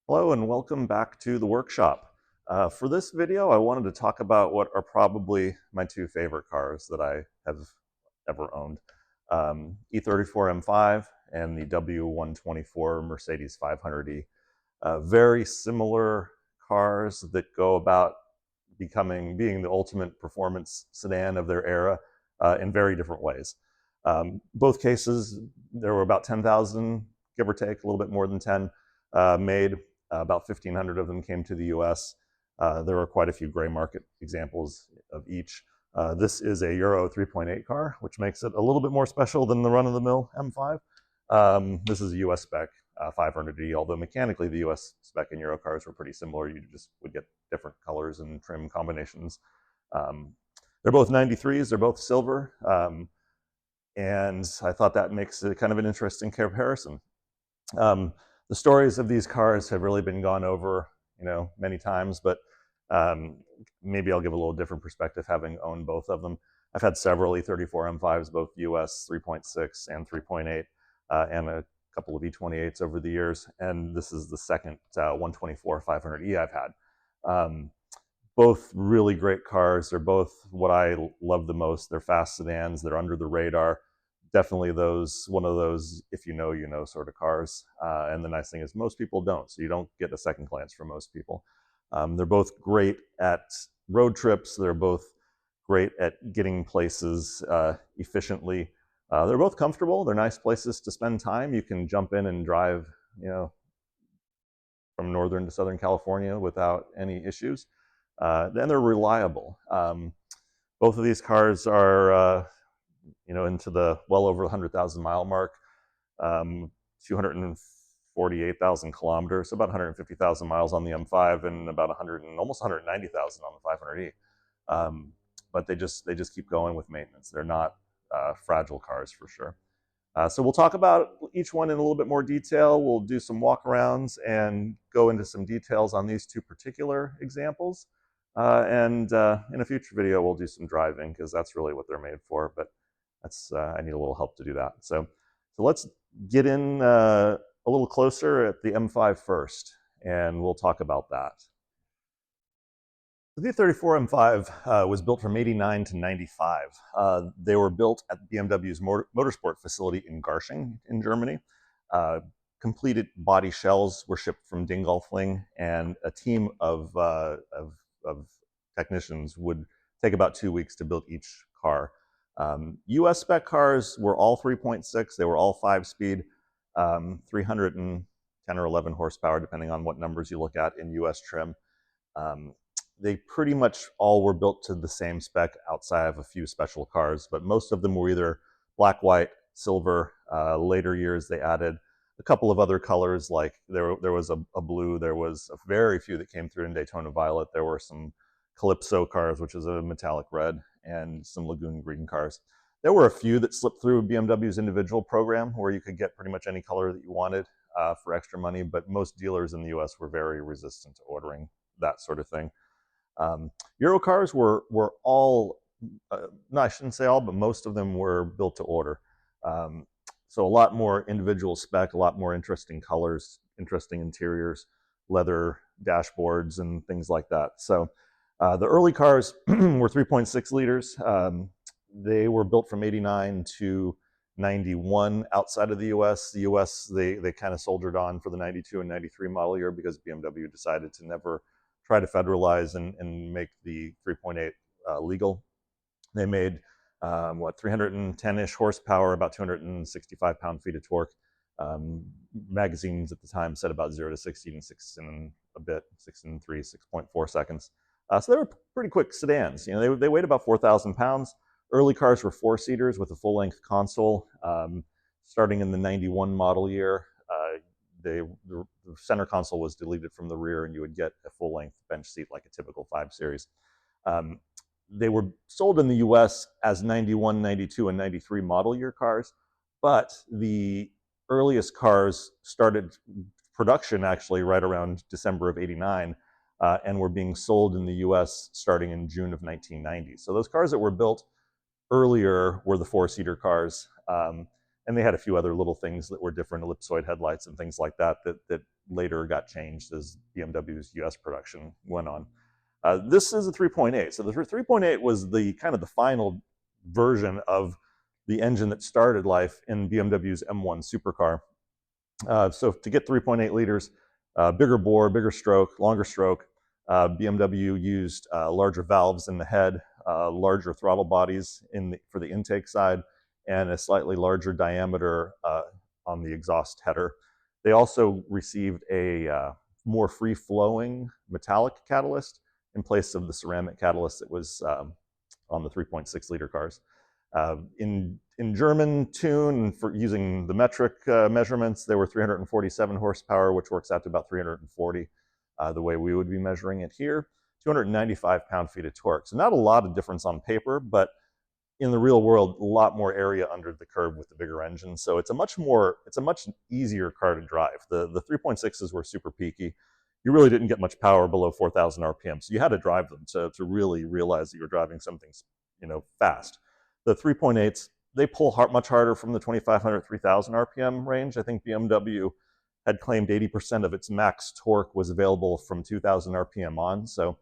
Hello and welcome back to the workshop. For this video, I wanted to talk about what are probably my two favorite cars that I have ever owned. E34 M5 and the W124 Mercedes 500E. Very similar cars that go about being the ultimate performance sedan of their era in very different ways. Both cases, there were about 10,000, give or take, a little bit more than 10, made. About 1,500 of them came to the US. There are quite a few gray market examples of each. This is a Euro 3.8 car, which makes it a little bit more special than the run-of-the-mill M5. This is a US spec 500D, although mechanically the US spec and Euro cars were pretty similar. You just would get different colors and trim combinations. They're both 93s, they're both silver, and I thought that makes it kind of an interesting comparison. The stories of these cars have really been gone over, many times, but maybe I'll give a little different perspective having owned both of them. I've had several E34 M5s, both US 3.6 and 3.8, and a couple of E28s over the years, and this is the second 124 500E I've had. Both really great cars. They're both what I love the most. They're fast sedans. They're under the radar. Definitely one of those if you know sort of cars. And the nice thing is most people don't, so you don't get a second glance from most people. They're both great at road trips. They're both great at getting places efficiently. They're both comfortable. They're nice places to spend time. You can jump in and drive, from Northern to Southern California without any issues. And they're reliable. Both of these cars are into the well over 100,000 mile mark, 248,000 kilometers, so about 150,000 miles on the M5 and about almost 190,000 on the 500E. But they just keep going with maintenance. They're not fragile cars for sure. So we'll talk about each one in a little bit more detail. We'll do some walkarounds and go into some details on these two particular examples. And in a future video, we'll do some driving because that's really what they're made for. But I need a little help to do that. So let's get in a little closer at the M5 first, and we'll talk about that. The V34 M5 was built from '89 to '95. They were built at BMW's motorsport facility in Garching in Germany. Completed body shells were shipped from Dingolfing, and a team of technicians would take about 2 weeks to build each car. US spec cars were all 3.6. They were all 5-speed, 310 or 11 horsepower, depending on what numbers you look at in US trim. They pretty much all were built to the same spec outside of a few special cars, but most of them were either black, white, silver. Later years, they added a couple of other colors, like there was a blue. There was a very few that came through in Daytona Violet. There were some Calypso cars, which is a metallic red, and some Lagoon green cars. There were a few that slipped through BMW's individual program where you could get pretty much any color that you wanted for extra money, but most dealers in the US were very resistant to ordering that sort of thing. Euro cars were all, no, I shouldn't say all, but most of them were built to order. So a lot more individual spec, a lot more interesting colors, interesting interiors, leather dashboards, and things like that. So the early cars were 3.6 liters. They were built from '89 to '91 outside of the US. The US, they kind of soldiered on for the '92 and '93 model year because BMW decided to never try to federalize and make the 3.8 legal. They made 310-ish horsepower, about 265 pound-feet of torque. Magazines at the time said about 0 to 60 in 6 and a bit, 6 and 3, 6.4 seconds. So they were pretty quick sedans. They weighed about 4,000 pounds. Early cars were 4-seaters with a full-length console. Starting in the '91 model year, the center console was deleted from the rear, and you would get a full-length bench seat like a typical 5 Series. They were sold in the US as '91, '92, and '93 model year cars, but the earliest cars started production actually right around December of '89, and were being sold in the US starting in June of 1990. So those cars that were built earlier were the 4-seater cars, And they had a few other little things that were different, ellipsoid headlights and things like that that later got changed as BMW's US production went on. This is a 3.8. So the 3.8 was the kind of the final version of the engine that started life in BMW's M1 supercar. So to get 3.8 liters, bigger bore, bigger stroke, longer stroke, BMW used larger valves in the head, larger throttle bodies for the intake side, and a slightly larger diameter on the exhaust header. They also received a more free-flowing metallic catalyst in place of the ceramic catalyst that was on the 3.6 liter cars. In German tune, for using the metric measurements, they were 347 horsepower, which works out to about 340 the way we would be measuring it here. 295 pound-feet of torque. So not a lot of difference on paper, but in the real world, a lot more area under the curb with the bigger engine. So it's a much easier car to drive. The 3.6s were super peaky. You really didn't get much power below 4,000 RPM. So you had to drive them to really realize that you're driving something, fast. The 3.8s, they pull much harder from the 2,500, 3,000 RPM range. I think BMW had claimed 80% of its max torque was available from 2,000 RPM on. So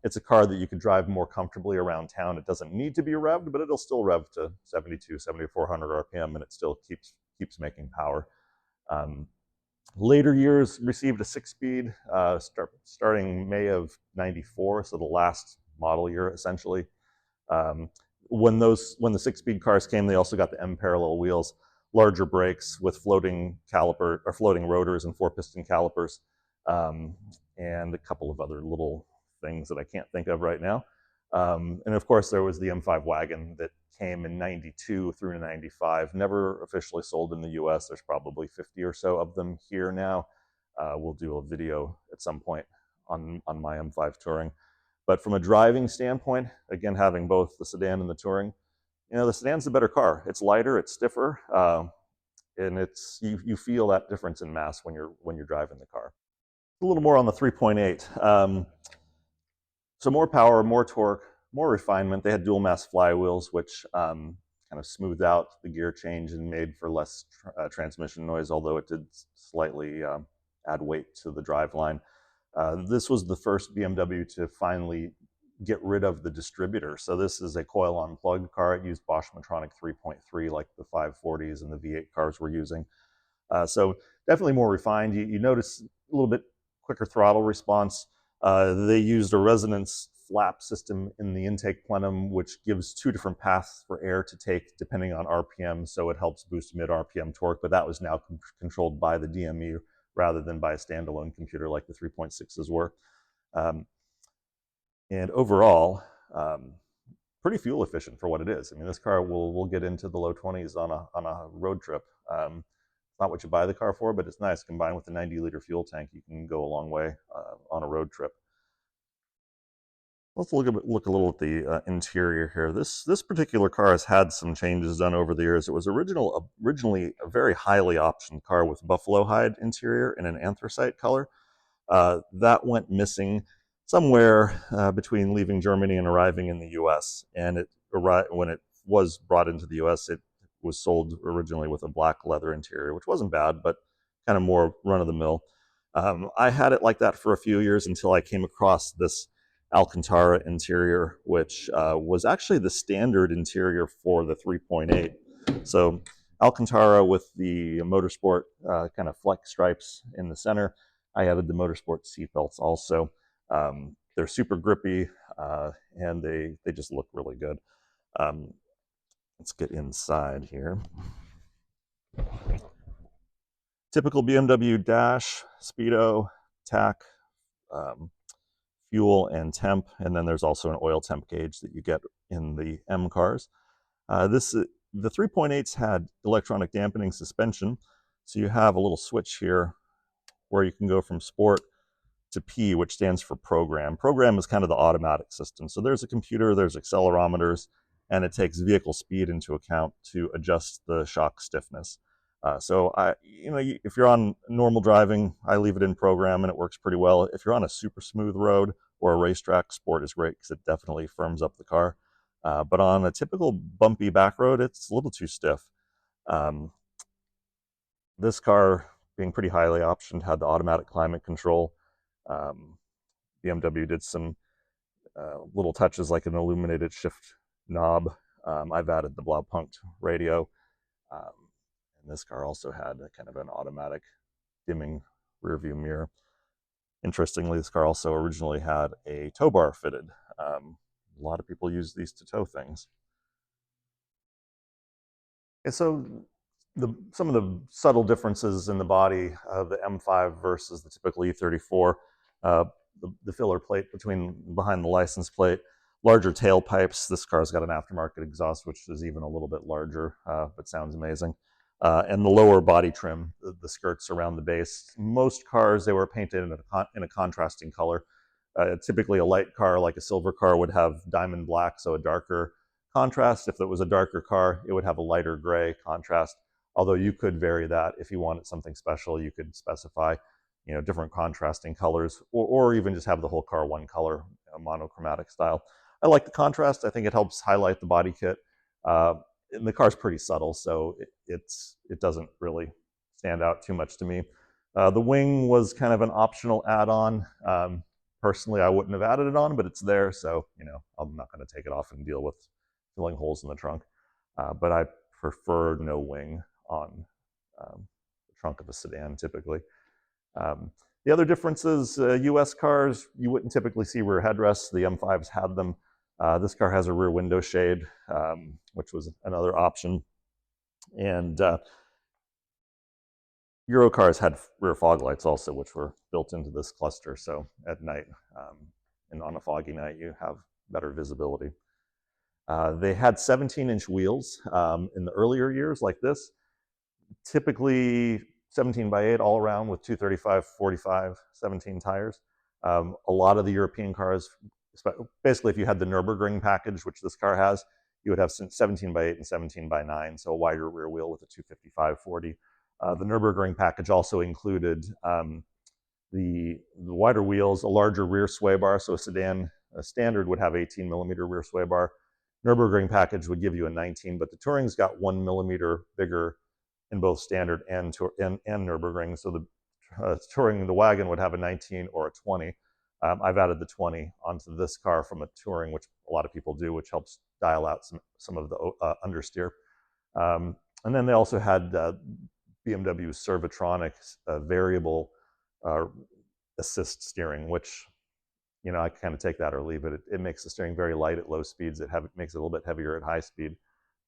it's a car that you could drive more comfortably around town. It doesn't need to be revved, but it'll still rev to 72, 7,400 RPM, and it still keeps making power. Later years received a 6-speed starting May of '94, so the last model year essentially. When the 6-speed cars came, they also got the M parallel wheels, larger brakes with floating rotors and 4-piston calipers, and a couple of other little things that I can't think of right now. And of course, there was the M5 wagon that came in '92 through '95, never officially sold in the US. There's probably 50 or so of them here now. We'll do a video at some point on my M5 touring. But from a driving standpoint, again, having both the sedan and the touring, the sedan's the better car. It's lighter, it's stiffer, and you feel that difference in mass when you're driving the car. A little more on the 3.8. So more power, more torque, more refinement. They had dual mass flywheels, which kind of smoothed out the gear change and made for less transmission noise, although it did slightly add weight to the driveline. This was the first BMW to finally get rid of the distributor. So this is a coil-on plug car. It used Bosch Motronic 3.3 like the 540s and the V8 cars were using. So definitely more refined. You notice a little bit quicker throttle response. They used a resonance flap system in the intake plenum, which gives 2 different paths for air to take depending on RPM, so it helps boost mid-RPM torque, but that was now controlled by the DME rather than by a standalone computer like the 3.6s were. And overall, pretty fuel efficient for what it is. I mean, this car will get into the low 20s on a road trip. It's not what you buy the car for, but it's nice. Combined with the 90-liter fuel tank, you can go a long way on a road trip. Let's look a little at the interior here. This particular car has had some changes done over the years. It was originally a very highly optioned car with buffalo hide interior in an anthracite color. That went missing somewhere between leaving Germany and arriving in the U.S. And when it was brought into the U.S., it was sold originally with a black leather interior, which wasn't bad, but kind of more run-of-the-mill. I had it like that for a few years until I came across this Alcantara interior, which was actually the standard interior for the 3.8. So Alcantara with the motorsport kind of flex stripes in the center. I added the motorsport seat belts also. They're super grippy and they just look really good. Let's get inside here. Typical BMW dash, speedo, tack, fuel and temp, and then there's also an oil temp gauge that you get in the M cars. The 3.8s had electronic dampening suspension, so you have a little switch here where you can go from sport to P, which stands for program. Program is kind of the automatic system. So there's a computer, there's accelerometers, and it takes vehicle speed into account to adjust the shock stiffness. So if you're on normal driving, I leave it in program and it works pretty well. If you're on a super smooth road or a racetrack, sport is great because it definitely firms up the car. But on a typical bumpy back road, it's a little too stiff. Um, this car, being pretty highly optioned, had the automatic climate control. Um, BMW did some little touches like an illuminated shift knob. I've added the Blaupunkt radio. Um, and this car also had a kind of an automatic dimming rear view mirror. Interestingly, this car also originally had a tow bar fitted. A lot of people use these to tow things. And so some of the subtle differences in the body of the M5 versus the typical E34, the filler plate behind the license plate, larger tailpipes. This car's got an aftermarket exhaust, which is even a little bit larger, but sounds amazing. And the lower body trim, the skirts around the base. Most cars, they were painted in a contrasting color. Typically, a light car like a silver car would have diamond black, so a darker contrast. If it was a darker car, it would have a lighter gray contrast. Although you could vary that if you wanted something special, you could specify, different contrasting colors, or even just have the whole car one color, monochromatic style. I like the contrast. I think it helps highlight the body kit. And the car's pretty subtle, so it doesn't really stand out too much to me. The wing was kind of an optional add-on. Personally, I wouldn't have added it on, but it's there, so I'm not going to take it off and deal with filling holes in the trunk. But I prefer no wing on the trunk of a sedan typically. The other differences, US cars, you wouldn't typically see rear headrests. The M5s had them. This car has a rear window shade, which was another option. And Euro cars had rear fog lights also, which were built into this cluster. So at night and on a foggy night, you have better visibility. They had 17-inch wheels in the earlier years like this, typically 17 by 8 all around with 235, 45, 17 tires. A lot of the European cars, basically if you had the Nürburgring package, which this car has, you would have 17 by 8 and 17 by 9, so a wider rear wheel with a 255 40. The Nürburgring package also included the wider wheels, a larger rear sway bar, so a standard would have 18 millimeter rear sway bar. Nürburgring package would give you a 19, but the Touring's got 1 millimeter bigger in both standard and Nürburgring. So the Touring, the wagon would have a 19 or a 20. I've added the 20 onto this car from a Touring, which a lot of people do, which helps dial out some of the understeer. And then they also had BMW Servotronic variable assist steering, which I kind of take that or leave it. It makes the steering very light at low speeds. It makes it a little bit heavier at high speed.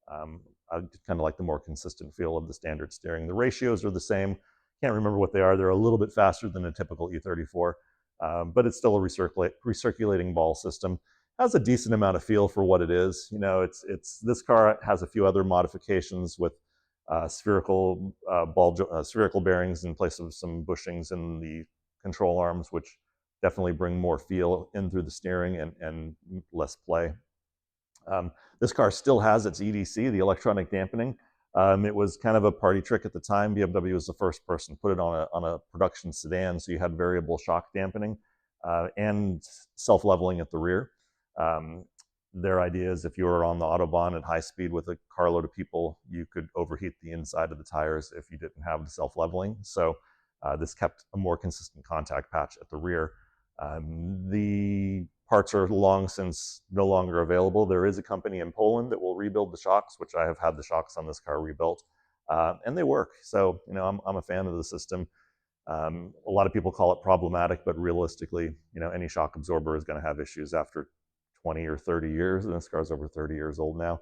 I kind of like the more consistent feel of the standard steering. The ratios are the same. Can't remember what they are. They're a little bit faster than a typical E34, but it's still a recirculating ball system. Has a decent amount of feel for what it is. This car has a few other modifications with spherical spherical bearings in place of some bushings in the control arms, which definitely bring more feel in through the steering and less play. This car still has its EDC, the electronic dampening. It was kind of a party trick at the time. BMW was the first person to put it on a production sedan, so you had variable shock dampening and self-leveling at the rear. Their idea is if you were on the Autobahn at high speed with a carload of people, you could overheat the inside of the tires if you didn't have the self-leveling. So this kept a more consistent contact patch at the rear. The parts are long since no longer available. There is a company in Poland that will rebuild the shocks, which I have had the shocks on this car rebuilt, and they work. So I'm a fan of the system. A lot of people call it problematic, but realistically, any shock absorber is going to have issues after 20 or 30 years, and this car's over 30 years old now.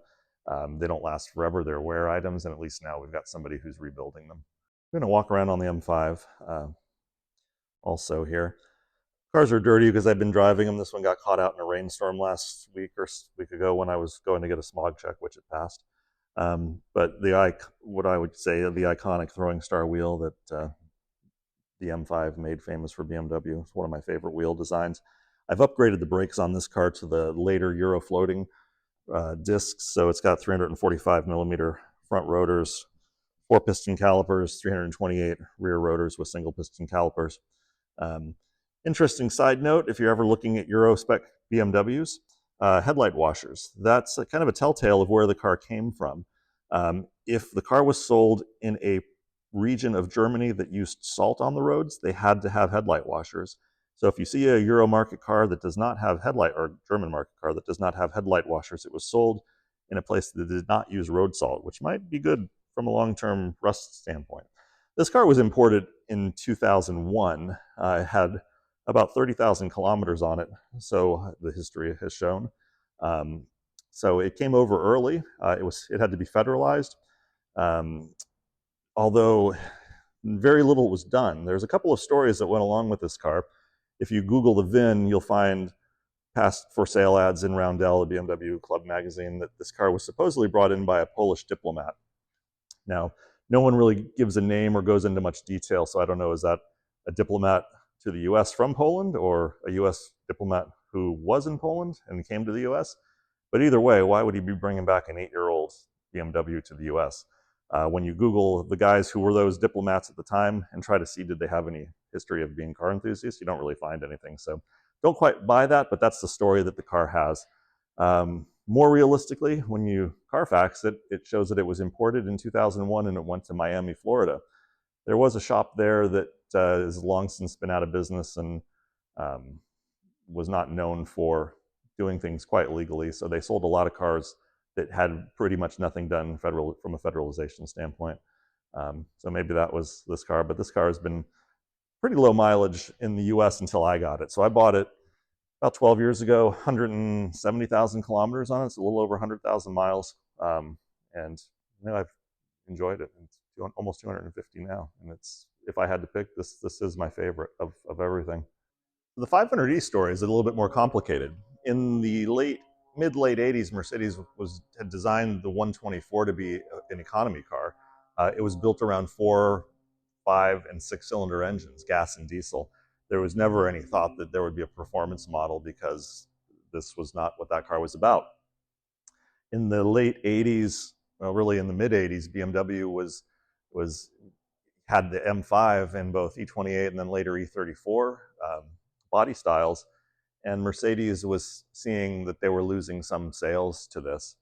They don't last forever. They're wear items, and at least now we've got somebody who's rebuilding them. I'm going to walk around on the M5 also here. Cars are dirty because I've been driving them. This one got caught out in a rainstorm last week or week ago when I was going to get a smog check, which it passed. But what I would say, the iconic throwing star wheel that the M5 made famous for BMW. It's one of my favorite wheel designs. I've upgraded the brakes on this car to the later Euro floating discs, so it's got 345 millimeter front rotors, 4 piston calipers, 328 rear rotors with single piston calipers. Interesting side note, if you're ever looking at Euro spec BMWs, headlight washers. That's kind of a telltale of where the car came from. if the car was sold in a region of Germany that used salt on the roads, they had to have headlight washers. So if you see a Euro market car that does not have headlight, or German market car that does not have headlight washers, it was sold in a place that did not use road salt, which might be good from a long-term rust standpoint. This car was imported in 2001. It had about 30,000 kilometers on it, so the history has shown. So it came over early. It had to be federalized, um, although very little was done. There's a couple of stories that went along with this car. If you Google the VIN, you'll find past for sale ads in Roundel, the BMW Club magazine, that this car was supposedly brought in by a Polish diplomat. Now, no one really gives a name or goes into much detail, so I don't know, is that a diplomat to the US from Poland or a US diplomat who was in Poland and came to the US? But either way, why would he be bringing back an 8-year-old BMW to the US? When you Google the guys who were those diplomats at the time and try to see did they have any history of being car enthusiasts, you don't really find anything. So don't quite buy that, but that's the story that the car has. More realistically, when you Carfax it, it shows that it was imported in 2001 and it went to Miami, Florida. There was a shop there that has long since been out of business and was not known for doing things quite legally. So they sold a lot of cars that had pretty much nothing done from a federalization standpoint. So maybe that was this car, but this car has been pretty low mileage in the US until I got it. So I bought it about 12 years ago, 170,000 kilometers on it. It's a little over 100,000 miles. And I've enjoyed it. It's almost 250 now. And if I had to pick, this is my favorite of everything. The 500e story is a little bit more complicated. In the mid-late 80s, Mercedes had designed the 124 to be an economy car. It was built around 4, 5, and 6-cylinder engines, gas and diesel. There was never any thought that there would be a performance model because this was not what that car was about. In the late 80s, well, really in the mid 80s, BMW had the M5 in both E28 and then later E34 body styles, and Mercedes was seeing that they were losing some sales to this.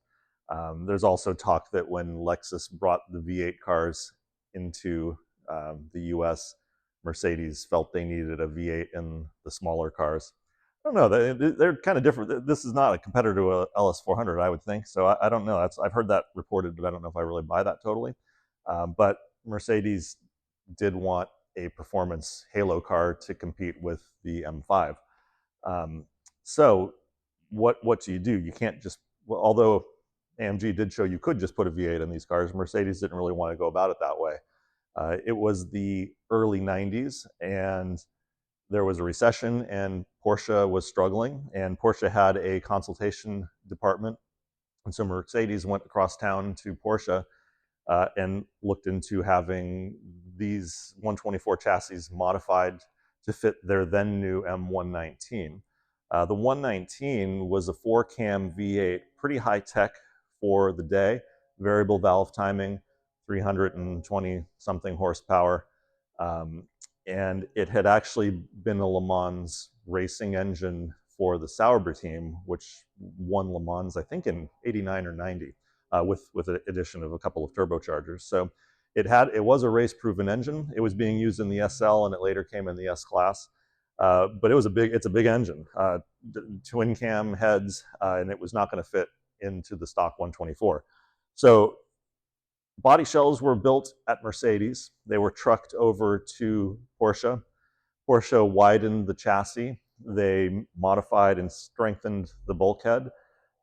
There's also talk that when Lexus brought the V8 cars into the US, Mercedes felt they needed a V8 in the smaller cars. I don't know. They're kind of different. This is not a competitor to LS400, I would think. So I don't know. I've heard that reported, but I don't know if I really buy that totally. But Mercedes did want a performance halo car to compete with the M5. So what do? You can't just, well, although AMG did show you could just put a V8 in these cars, Mercedes didn't really want to go about it that way. It was the early 90s, and there was a recession, and Porsche was struggling, and Porsche had a consultation department. And so Mercedes went across town to Porsche and looked into having these 124 chassis modified to fit their then new M119. The 119 was a 4-cam V8, pretty high tech for the day, variable valve timing, 320 something horsepower. And it had actually been a Le Mans racing engine for the Sauber team, which won Le Mans, I think, in 89 or 90, with an addition of a couple of turbochargers. So it was a race-proven engine. It was being used in the SL, and it later came in the S-Class. But it's a big engine, twin cam heads, and it was not going to fit into the stock 124. So body shells were built at Mercedes. They were trucked over to Porsche. Porsche widened the chassis. They modified and strengthened the bulkhead.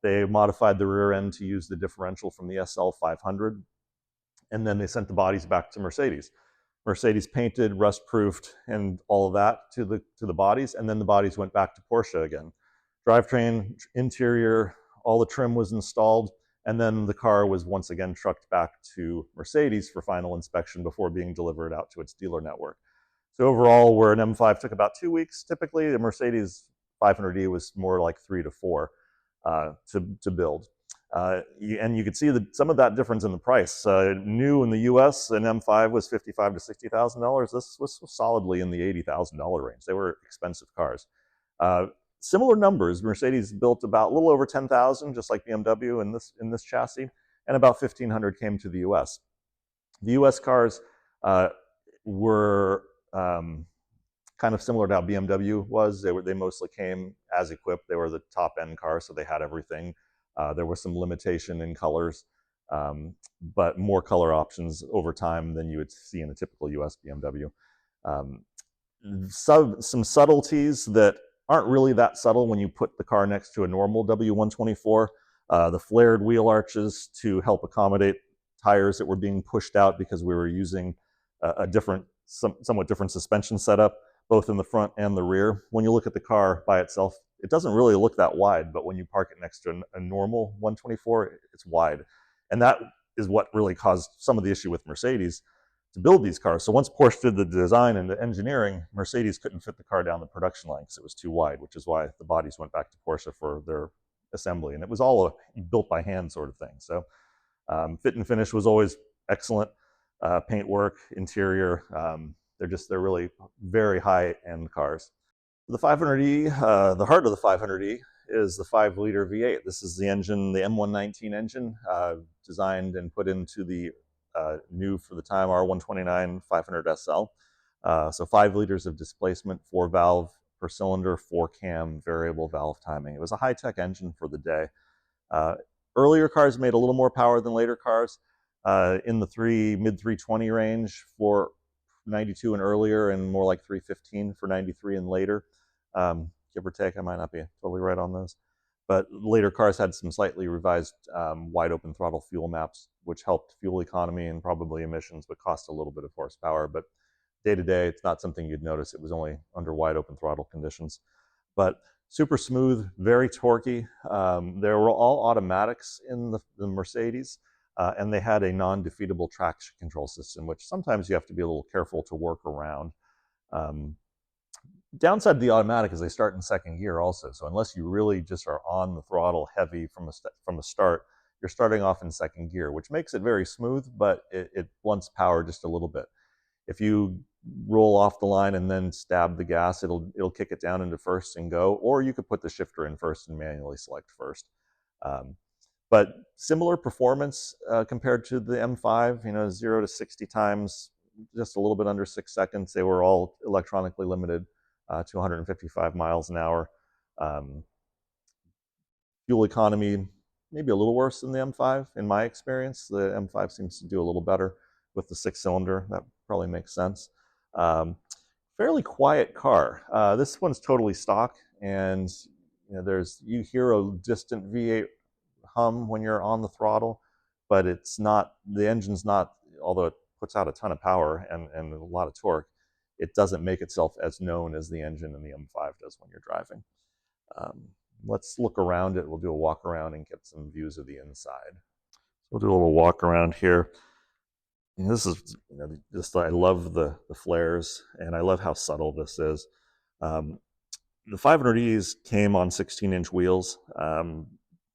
They modified the rear end to use the differential from the SL 500. And then they sent the bodies back to Mercedes. Mercedes painted, rust-proofed, and all of that to the bodies, and then the bodies went back to Porsche again. Drivetrain, interior, all the trim was installed, and then the car was once again trucked back to Mercedes for final inspection before being delivered out to its dealer network. So overall, where an M5 took about 2 weeks, typically the Mercedes 500e was more like 3 to 4 to build. And you could see some of that difference in the price. New in the US, an M5 was $55,000 to $60,000. This was solidly in the $80,000 range. They were expensive cars. Similar numbers, Mercedes built about a little over 10,000, just like BMW in this chassis. and about 1,500 came to the US. The US cars were kind of similar to how BMW was. They mostly came as equipped. They were the top end car, so they had everything. There was some limitation in colors, but more color options over time than you would see in a typical US BMW. Um, some subtleties that aren't really that subtle when you put the car next to a normal W124. The flared wheel arches to help accommodate tires that were being pushed out because we were using a different, somewhat different suspension setup, both in the front and the rear. When you look at the car by itself, it doesn't really look that wide, but when you park it next to a normal 124, it's wide. And that is what really caused some of the issue with Mercedes to build these cars. So once Porsche did the design and the engineering, Mercedes couldn't fit the car down the production line because it was too wide, which is why the bodies went back to Porsche for their assembly. And it was all a built by hand sort of thing. So fit and finish was always excellent. Paint work, interior, they're really very high end cars. The 500e, the heart of the 500e is the 5-liter V8. This is the engine, the M119 engine, designed and put into the new for the time R129 500 SL. So 5 liters of displacement, 4 valve per cylinder, 4 cam variable valve timing. It was a high-tech engine for the day. Earlier cars made a little more power than later cars, in the mid 320 range for 92 and earlier, and more like 315 for 93 and later. Give or take, I might not be totally right on those. But later cars had some slightly revised wide open throttle fuel maps, which helped fuel economy and probably emissions, but cost a little bit of horsepower. But day to day, it's not something you'd notice. It was only under wide open throttle conditions. But super smooth, very torquey. There were all automatics in the Mercedes, and they had a non-defeatable traction control system, which sometimes you have to be a little careful to work around. Downside of the automatic is they start in second gear also. So unless you really just are on the throttle heavy from the start, you're starting off in second gear, which makes it very smooth, but it blunts power just a little bit. If you roll off the line and then stab the gas, it'll kick it down into first and go, or you could put the shifter in first and manually select first. But similar performance compared to the M5, 0 to 60 times, just a little bit under 6 seconds. They were all electronically limited to 155 miles an hour. Fuel economy, maybe a little worse than the M5 in my experience. The M5 seems to do a little better with the 6-cylinder. That probably makes sense. Fairly quiet car. This one's totally stock, and you hear a distant V8 hum when you're on the throttle, but the engine's not, although it puts out a ton of power and a lot of torque, it doesn't make itself as known as the engine in the M5 does when you're driving. Let's look around it. We'll do a walk around and get some views of the inside. We'll do a little walk around here. And this is, I love the flares, and I love how subtle this is. The 500Es came on 16-inch wheels,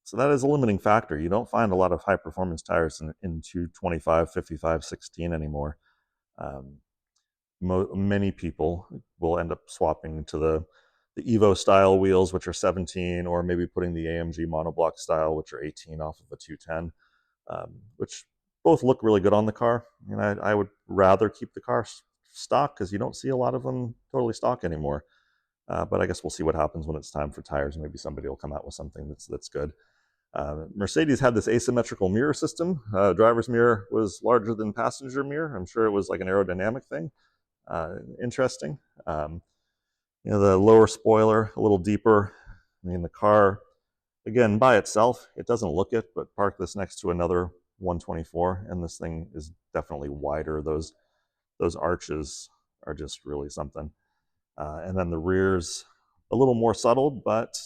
so that is a limiting factor. You don't find a lot of high-performance tires in 225, 55, 16 anymore. Many people will end up swapping to the Evo style wheels, which are 17, or maybe putting the AMG monoblock style, which are 18 off of a 210, which both look really good on the car. And I would rather keep the car stock because you don't see a lot of them totally stock anymore. But I guess we'll see what happens when it's time for tires. Maybe somebody will come out with something that's good. Mercedes had this asymmetrical mirror system. Driver's mirror was larger than passenger mirror. I'm sure it was like an aerodynamic thing. Interesting. The lower spoiler, a little deeper. The car, again, by itself, it doesn't look it, but park this next to another 124, and this thing is definitely wider. Those arches are just really something. And then the rear's a little more subtle, but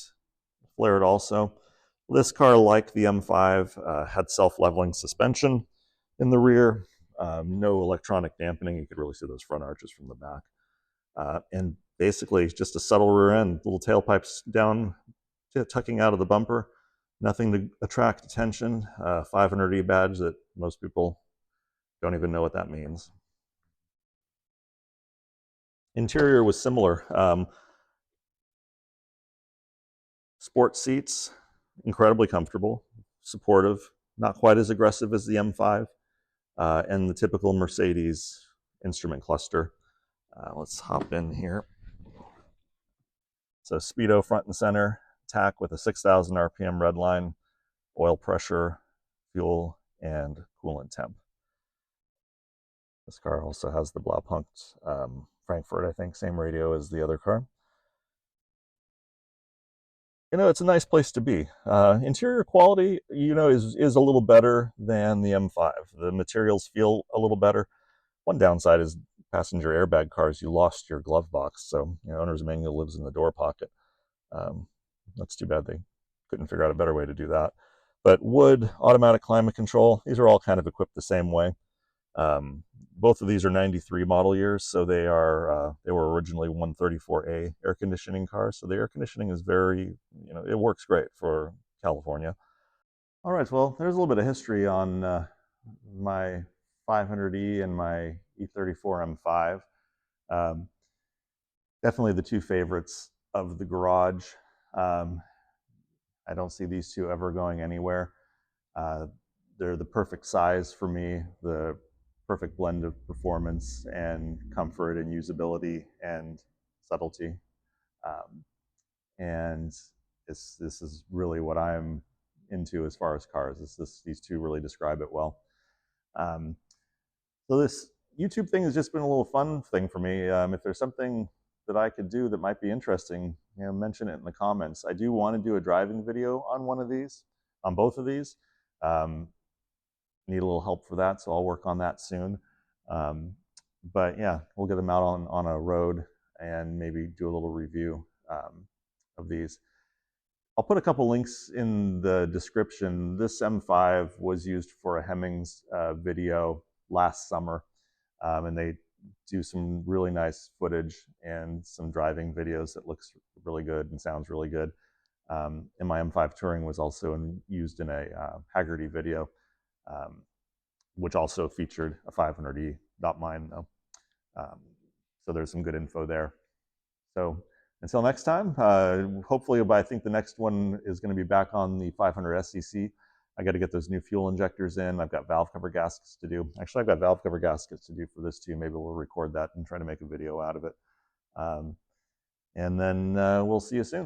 flared also. This car, like the M5, had self-leveling suspension in the rear, no electronic dampening. You could really see those front arches from the back. And basically, just a subtle rear end, little tailpipes down, tucking out of the bumper. Nothing to attract attention. 500E badge that most people don't even know what that means. Interior was similar. Sport seats, incredibly comfortable, supportive, not quite as aggressive as the M5, and the typical Mercedes instrument cluster. Let's hop in here. So speedo front and center, tach with a 6,000 RPM red line, oil pressure, fuel, and coolant temp. This car also has the Blaupunkt Frankfurt, I think, same radio as the other car. It's a nice place to be. Interior quality, is a little better than the M5. The materials feel a little better. One downside is passenger airbag cars, you lost your glove box, so owner's manual lives in the door pocket. That's too bad they couldn't figure out a better way to do that. But wood, automatic climate control, these are all kind of equipped the same way. Both of these are 93 model years, so they were originally 134A air conditioning cars. So the air conditioning is very, it works great for California. All right, well, there's a little bit of history on my 500E and my E34 M5. Definitely the two favorites of the garage. I don't see these two ever going anywhere. They're the perfect size for me, the perfect blend of performance and comfort and usability and subtlety. And this is really what I'm into as far as cars. These two really describe it well. So this YouTube thing has just been a little fun thing for me. If there's something that I could do that might be interesting, mention it in the comments. I do want to do a driving video on both of these. Need a little help for that, so I'll work on that soon. But yeah, we'll get them out on a road and maybe do a little review of these. I'll put a couple links in the description. This M5 was used for a Hemmings video last summer, and they do some really nice footage and some driving videos that looks really good and sounds really good. And my M5 Touring was also used in a Haggerty video, which also featured a 500E, not mine though. So there's some good info there. So until next time, hopefully, I think the next one is going to be back on the 500 SCC. I got to get those new fuel injectors in. I've got valve cover gaskets to do. Actually, I've got valve cover gaskets to do for this too. Maybe we'll record that and try to make a video out of it. And then we'll see you soon.